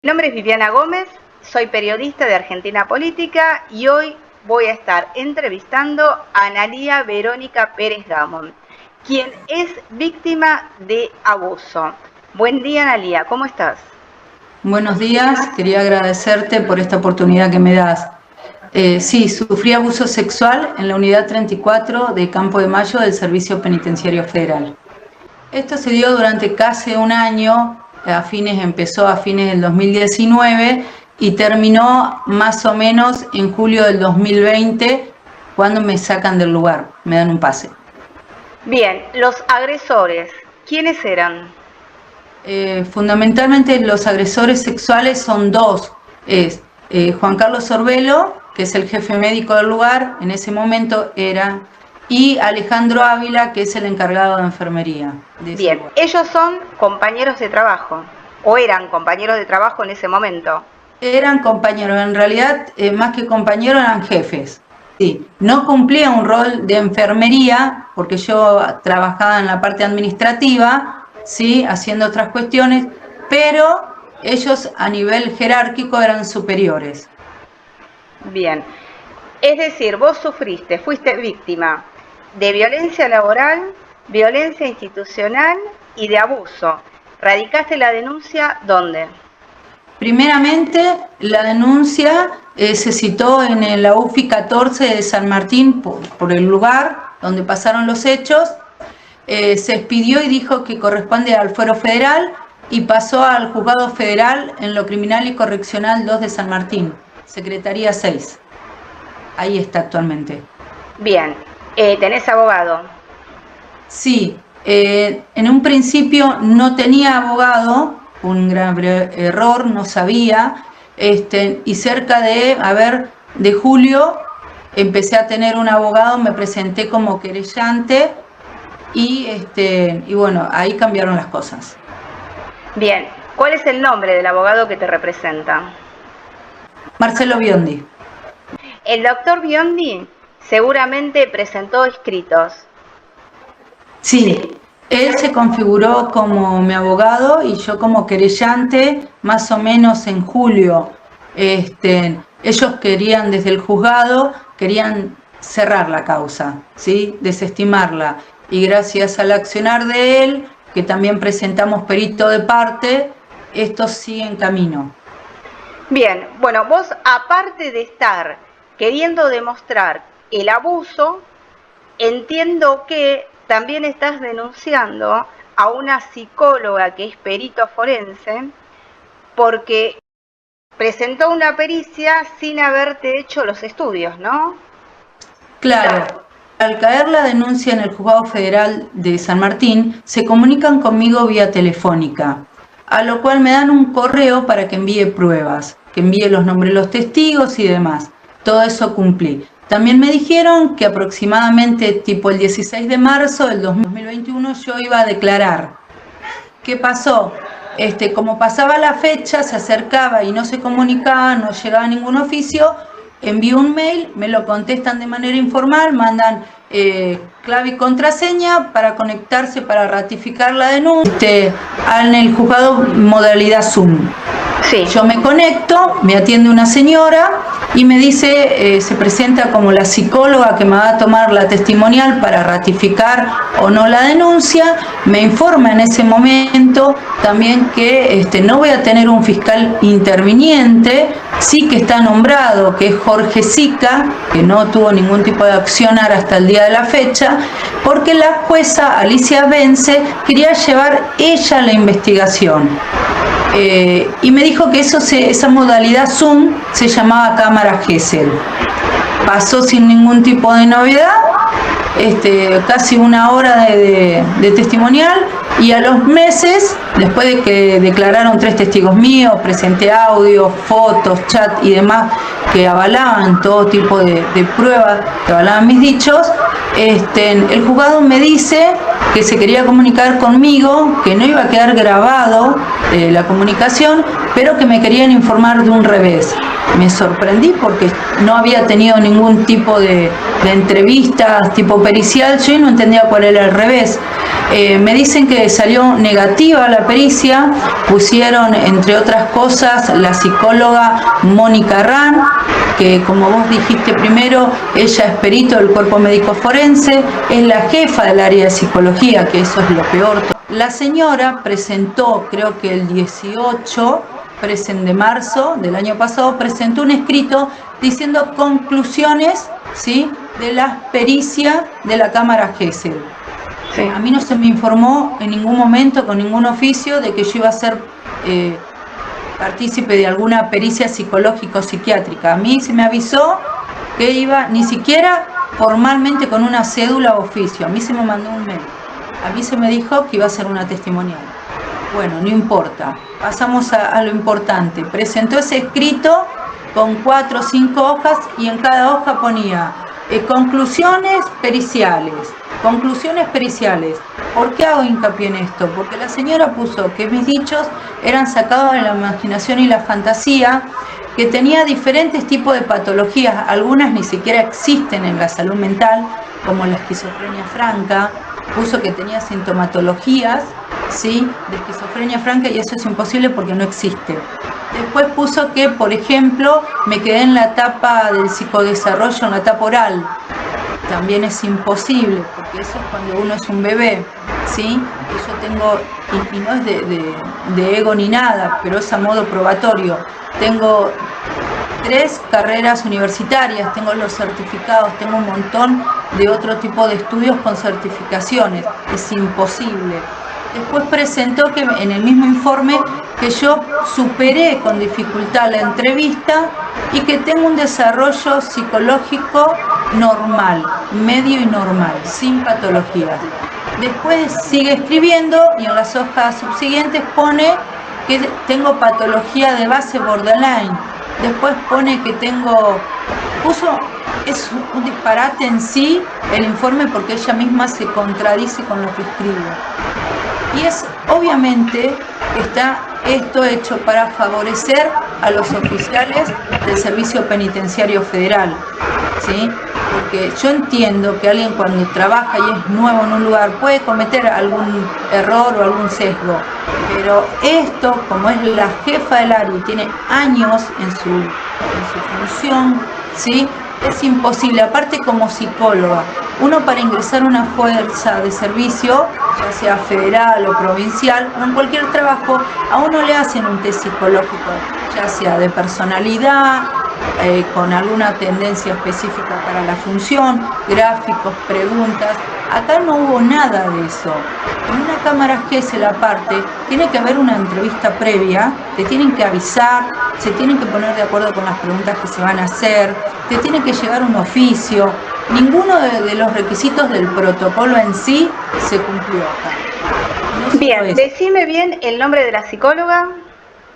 Mi nombre es Viviana Gómez, soy periodista de Argentina Política y hoy voy a estar entrevistando a Analía Verónica Pérez Gamón, quien es víctima de abuso. Buen día, Analía, ¿cómo estás? Buenos días, quería agradecerte por esta oportunidad que me das. Sí, sufrí abuso sexual en la unidad 34 de Campo de Mayo del Servicio Penitenciario Federal. Esto se dio durante casi un año, empezó a fines del 2019 y terminó más o menos en julio del 2020, cuando me sacan del lugar, me dan un pase. Bien, los agresores, ¿quiénes eran? Fundamentalmente los agresores sexuales son dos. Es Juan Carlos Orbelo, que es el jefe médico del lugar, en ese momento era, y Alejandro Ávila, que es el encargado de enfermería. Bien, ellos son compañeros de trabajo, o eran compañeros de trabajo en ese momento. Eran compañeros, en realidad más que compañeros eran jefes. Sí, no cumplía un rol de enfermería, porque yo trabajaba en la parte administrativa, sí, haciendo otras cuestiones, pero ellos a nivel jerárquico eran superiores. Bien, es decir, vos fuiste víctima de violencia laboral, violencia institucional y de abuso. ¿Radicaste la denuncia dónde? Primeramente, la denuncia se citó en la UFI 14 de San Martín por el lugar donde pasaron los hechos. Se expidió y dijo que corresponde al Fuero Federal y pasó al Juzgado Federal en lo Criminal y Correccional 2 de San Martín, Secretaría 6. Ahí está actualmente. Bien, ¿tenés abogado? Sí, en un principio no tenía abogado, un gran error, no sabía, y cerca de julio empecé a tener un abogado, me presenté como querellante y bueno, ahí cambiaron las cosas. Bien, ¿cuál es el nombre del abogado que te representa? Marcelo Biondi. El doctor Biondi seguramente presentó escritos. Sí, él se configuró como mi abogado y yo como querellante más o menos en julio. Ellos querían desde el juzgado, querían cerrar la causa, ¿sí? Desestimarla. Y gracias al accionar de él, que también presentamos perito de parte, esto sigue en camino. Bien, bueno, vos aparte de estar queriendo demostrar el abuso, entiendo que también estás denunciando a una psicóloga que es perito forense porque presentó una pericia sin haberte hecho los estudios, ¿no? Claro. Al caer la denuncia en el Juzgado Federal de San Martín, se comunican conmigo vía telefónica, a lo cual me dan un correo para que envíe pruebas, que envíe los nombres de los testigos y demás. Todo eso cumplí. También me dijeron que aproximadamente tipo el 16 de marzo del 2021 yo iba a declarar. ¿Qué pasó? Como pasaba la fecha, se acercaba y no se comunicaba, no llegaba ningún oficio, envío un mail, me lo contestan de manera informal, mandan clave y contraseña para conectarse, para ratificar la denuncia, en el juzgado modalidad Zoom. Sí. Yo me conecto, me atiende una señora y me dice, se presenta como la psicóloga que me va a tomar la testimonial para ratificar o no la denuncia. Me informa en ese momento también que no voy a tener un fiscal interviniente, sí que está nombrado, que es Jorge Sica, que no tuvo ningún tipo de accionar hasta el día de la fecha, porque la jueza Alicia Vence quería llevar ella la investigación. Y me dijo que esa modalidad Zoom se llamaba cámara Gesell. Pasó sin ningún tipo de novedad, casi una hora de testimonial, y a los meses, después de que declararon 3 testigos míos, presenté audio, fotos, chat y demás que avalaban todo tipo de pruebas, que avalaban mis dichos, el juzgado me dice que se quería comunicar conmigo, que no iba a quedar grabado la comunicación, pero que me querían informar de un revés. Me sorprendí porque no había tenido ningún tipo de entrevistas tipo pericial, yo no entendía cuál era el revés. Me dicen que salió negativa la pericia, pusieron entre otras cosas la psicóloga Mónica Ran, que como vos dijiste primero, ella es perito del cuerpo médico forense, es la jefa del área de psicología, que eso es lo peor. La señora presentó, creo que el 18 de marzo del año pasado, presentó un escrito diciendo conclusiones, ¿sí?, de la pericia de la Cámara Gesell. Sí. A mí no se me informó en ningún momento con ningún oficio de que yo iba a ser partícipe de alguna pericia psicológico-psiquiátrica. A mí se me avisó que iba, ni siquiera formalmente con una cédula o oficio, a mí se me mandó un mail. A mí se me dijo que iba a ser una testimonial. Bueno, no importa, pasamos a lo importante. Presentó ese escrito con 4 o 5 hojas y en cada hoja ponía conclusiones periciales. Conclusiones periciales. ¿Por qué hago hincapié en esto? Porque la señora puso que mis dichos eran sacados de la imaginación y la fantasía, que tenía diferentes tipos de patologías, algunas ni siquiera existen en la salud mental, como la esquizofrenia franca. Puso que tenía sintomatologías, ¿sí?, de esquizofrenia franca, y eso es imposible porque no existe. Después puso que, por ejemplo, me quedé en la etapa del psicodesarrollo, en la etapa oral. También es imposible, porque eso es cuando uno es un bebé, ¿sí? Yo tengo, y no es de ego ni nada, pero es a modo probatorio. Tengo 3 carreras universitarias, tengo los certificados, tengo un montón de otro tipo de estudios con certificaciones. Es imposible. Después presentó que en el mismo informe que yo superé con dificultad la entrevista y que tengo un desarrollo psicológico normal, medio y normal, sin patologías. Después sigue escribiendo y en las hojas subsiguientes pone que tengo patología de base borderline. Después pone que es un disparate en sí el informe porque ella misma se contradice con lo que escribe. Y es, obviamente, está esto hecho para favorecer a los oficiales del Servicio Penitenciario Federal, ¿sí? Porque yo entiendo que alguien cuando trabaja y es nuevo en un lugar puede cometer algún error o algún sesgo, pero esto, como es la jefa del área y tiene años en su función, ¿sí?, es imposible. Aparte, como psicóloga, uno para ingresar a una fuerza de servicio, ya sea federal o provincial, o en cualquier trabajo, a uno le hacen un test psicológico, ya sea de personalidad, con alguna tendencia específica para la función, gráficos, preguntas. Acá no hubo nada de eso. En una Cámara Gesell, aparte, tiene que haber una entrevista previa, te tienen que avisar, se tienen que poner de acuerdo con las preguntas que se van a hacer, te tiene que llegar un oficio. Ninguno de los requisitos del protocolo en sí se cumplió acá. No bien, decime bien el nombre de la psicóloga.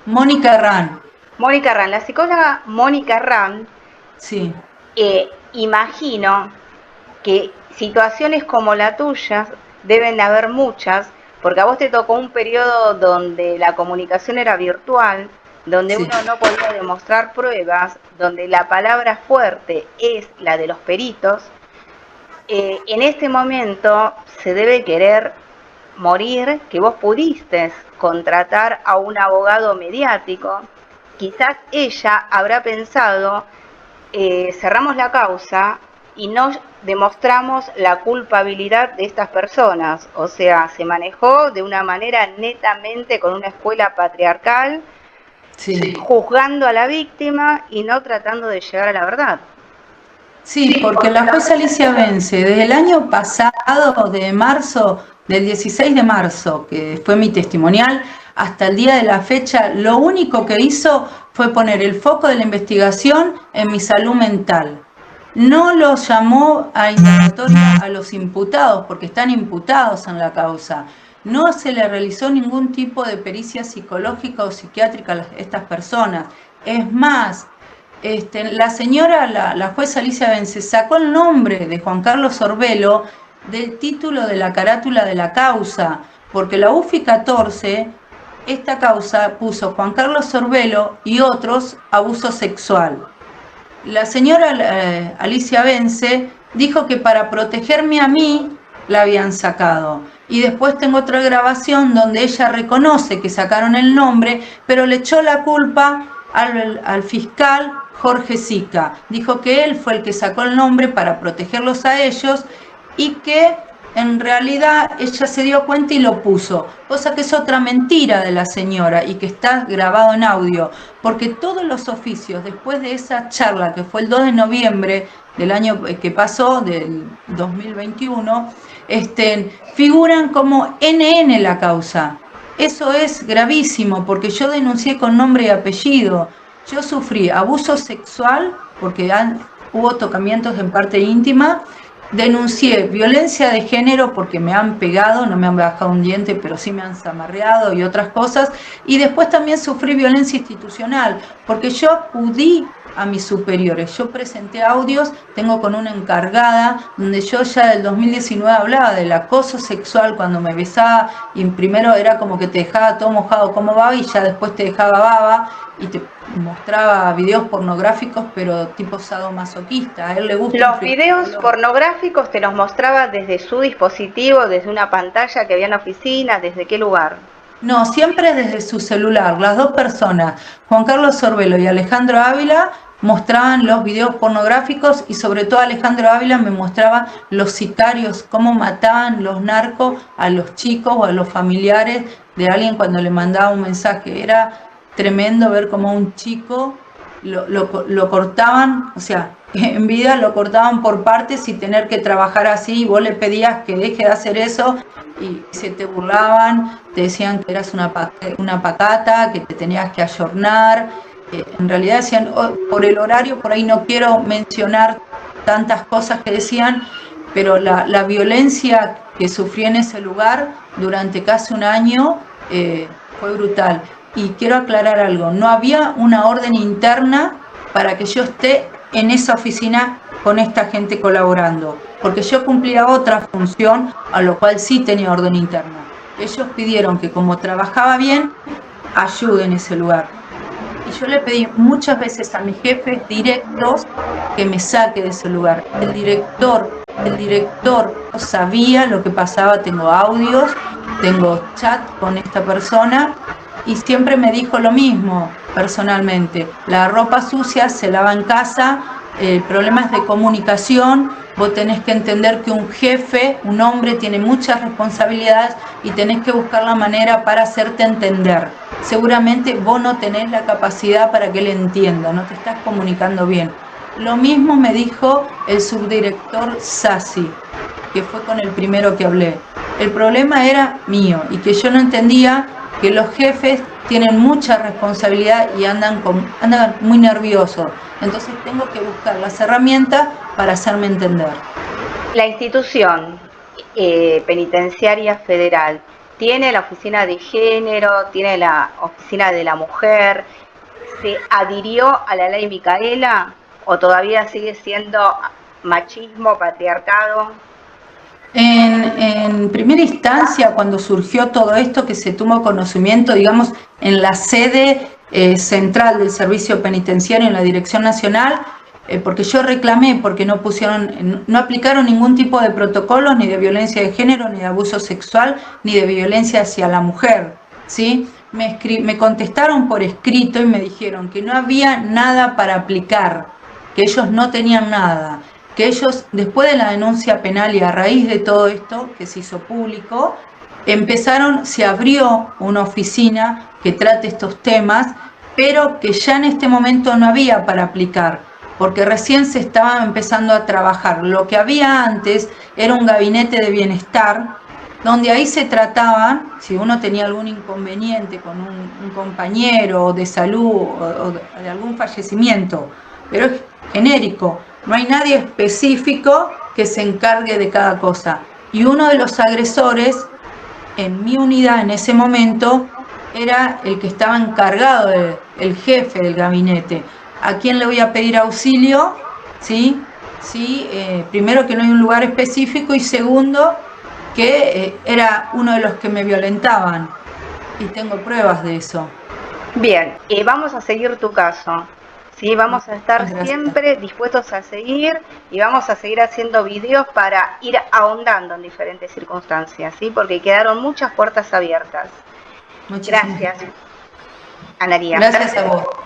Mónica Ran. Mónica Ran, la psicóloga Mónica Ran. Sí. Imagino que situaciones como la tuya deben de haber muchas, porque a vos te tocó un periodo donde la comunicación era virtual, donde uno no podía demostrar pruebas, donde la palabra fuerte es la de los peritos. En este momento se debe querer morir que vos pudiste contratar a un abogado mediático. Quizás ella habrá pensado, cerramos la causa y no demostramos la culpabilidad de estas personas. O sea, se manejó de una manera netamente con una escuela patriarcal, juzgando a la víctima y no tratando de llegar a la verdad. Sí, porque la jueza Alicia Vence, desde el año pasado, de marzo, del 16 de marzo, que fue mi testimonial, hasta el día de la fecha, lo único que hizo fue poner el foco de la investigación en mi salud mental. No los llamó a interrogatoria a los imputados, porque están imputados en la causa. No se le realizó ningún tipo de pericia psicológica o psiquiátrica a estas personas. Es más, la señora, la jueza Alicia Vence, sacó el nombre de Juan Carlos Orbelo del título de la carátula de la causa, porque la UFI 14 esta causa puso Juan Carlos Sorbelo y otros abuso sexual. La señora Alicia Vence dijo que para protegerme a mí la habían sacado. Y después tengo otra grabación donde ella reconoce que sacaron el nombre, pero le echó la culpa al fiscal Jorge Sica. Dijo que él fue el que sacó el nombre para protegerlos a ellos y que en realidad ella se dio cuenta y lo puso, cosa que es otra mentira de la señora y que está grabado en audio, porque todos los oficios después de esa charla que fue el 2 de noviembre del año que pasó, del 2021, figuran como NN la causa. Eso es gravísimo porque yo denuncié con nombre y apellido. Yo sufrí abuso sexual porque hubo tocamientos en parte íntima. Denuncié violencia de género porque me han pegado, no me han bajado un diente, pero sí me han zamarreado y otras cosas. Y después también sufrí violencia institucional porque yo acudí a mis superiores. Yo presenté audios, tengo con una encargada, donde yo ya del 2019 hablaba del acoso sexual cuando me besaba y primero era como que te dejaba todo mojado como baba y ya después te dejaba baba y te mostraba videos pornográficos pero tipo sadomasoquista. A él le gusta. Los videos pornográficos te los mostraba desde su dispositivo, desde una pantalla que había en la oficina, ¿desde qué lugar? No, siempre desde su celular. Las dos personas, Juan Carlos Sorbelo y Alejandro Ávila, mostraban los videos pornográficos y sobre todo Alejandro Ávila me mostraba los sicarios, cómo mataban los narcos a los chicos o a los familiares de alguien cuando le mandaba un mensaje. Era tremendo ver cómo un chico lo cortaban, o sea, en vida lo cortaban por partes y tener que trabajar así, y vos le pedías que deje de hacer eso y se te burlaban, te decían que eras una pacata, que te tenías que ayornar. En realidad decían, por el horario, por ahí no quiero mencionar tantas cosas que decían, pero la violencia que sufrí en ese lugar durante casi un año fue brutal. Y quiero aclarar algo, no había una orden interna para que yo esté en esa oficina con esta gente colaborando, porque yo cumplía otra función, a lo cual sí tenía orden interna. Ellos pidieron que como trabajaba bien, ayude en ese lugar. Y yo le pedí muchas veces a mis jefes directos que me saque de ese lugar. El director sabía lo que pasaba, tengo audios, tengo chat con esta persona y siempre me dijo lo mismo personalmente. La ropa sucia se lava en casa, el problema es de comunicación, vos tenés que entender que un jefe, un hombre, tiene muchas responsabilidades y tenés que buscar la manera para hacerte entender. Seguramente vos no tenés la capacidad para que él entienda, no te estás comunicando bien. Lo mismo me dijo el subdirector Sassi, que fue con el primero que hablé. El problema era mío y que yo no entendía que los jefes tienen mucha responsabilidad y andan muy nerviosos. Entonces tengo que buscar las herramientas para hacerme entender. La institución penitenciaria federal tiene la oficina de género, tiene la oficina de la mujer, ¿se adhirió a la ley Micaela o todavía sigue siendo machismo, patriarcado? En primera instancia, cuando surgió todo esto, que se tuvo conocimiento, digamos, en la sede central del Servicio Penitenciario, en la Dirección Nacional, porque yo reclamé, porque no aplicaron ningún tipo de protocolos, ni de violencia de género, ni de abuso sexual, ni de violencia hacia la mujer, ¿sí? Me contestaron por escrito y me dijeron que no había nada para aplicar, que ellos no tenían nada, que ellos, después de la denuncia penal y a raíz de todo esto que se hizo público, se abrió una oficina que trate estos temas, pero que ya en este momento no había para aplicar, porque recién se estaba empezando a trabajar. Lo que había antes era un gabinete de bienestar, donde ahí se trataban, si uno tenía algún inconveniente con un compañero de salud o de algún fallecimiento, pero es genérico. No hay nadie específico que se encargue de cada cosa. Y uno de los agresores, en mi unidad en ese momento, era el que estaba encargado, el jefe del gabinete. ¿A quién le voy a pedir auxilio? ¿Sí? Primero, que no hay un lugar específico y segundo, que era uno de los que me violentaban. y tengo pruebas de eso. Bien, vamos a seguir tu caso. Sí, vamos a estar Gracias. siempre dispuestos a seguir y vamos a seguir haciendo videos para ir ahondando en diferentes circunstancias, ¿sí? Porque quedaron muchas puertas abiertas. Muchísimas Gracias, Analía. gracias a vos.